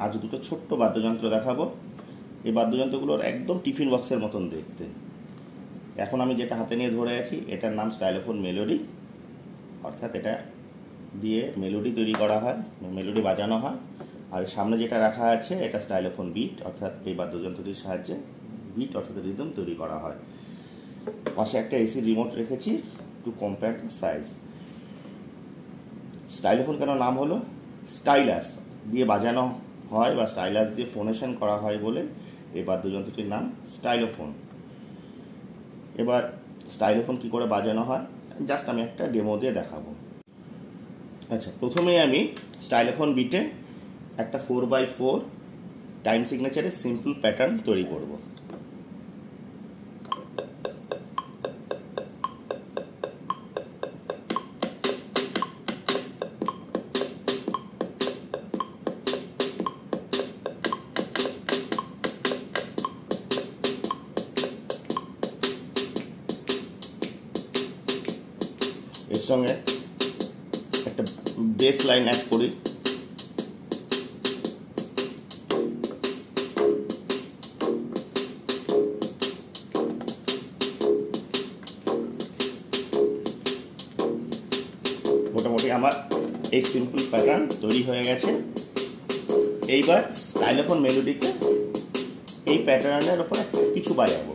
আজ দুটো ছোট্ট বাদ্যযন্ত্র দেখাবো। এই বাদ্যযন্ত্রগুলোর একদম টিফিন বক্সের মতন দেখতে। এখন আমি যেটা হাতে নিয়ে ধরে আছি এটার নাম স্টাইলোফোন মেলোডি, অর্থাৎ এটা দিয়ে মেলোডি তৈরি করা হয়, মেলোডি বাজানো হয়। আর সামনে যেটা রাখা আছে এটা স্টাইলোফোন বিট, অর্থাৎ এই বাদ্যযন্ত্রটির সাহায্যে বিট অর্থাৎ রিদম তৈরি করা হয়। পাশে একটা এসি রিমোট রেখেছি টু কম্প্যাক্ট সাইজ। স্টাইলোফোন কেন নাম হলো? স্টাইলাস দিয়ে বাজানো হয় বা স্টাইলাস দিয়ে ফোনেশন করা হয় বলে এই বাদ্যযন্ত্রটির নাম স্টাইলোফোন। এবার স্টাইলোফোন কি করে বাজানো হয় জাস্ট আমি একটা ডেমো দিয়ে দেখাবো। আচ্ছা, প্রথমেই আমি স্টাইলোফোন বিটে একটা 4x4 টাইম সিগনেচারের সিম্পল প্যাটার্ন তৈরি করব। এর সঙ্গে একটা বেস লাইন অ্যাড করি। মোটামুটি আমার এই সিম্পল প্যাটার্ন তৈরি হয়ে গেছে। এইবার স্টাইলোফোন মেলোডিতে এই প্যাটার্নের ওপরে কিছু বাজাবো।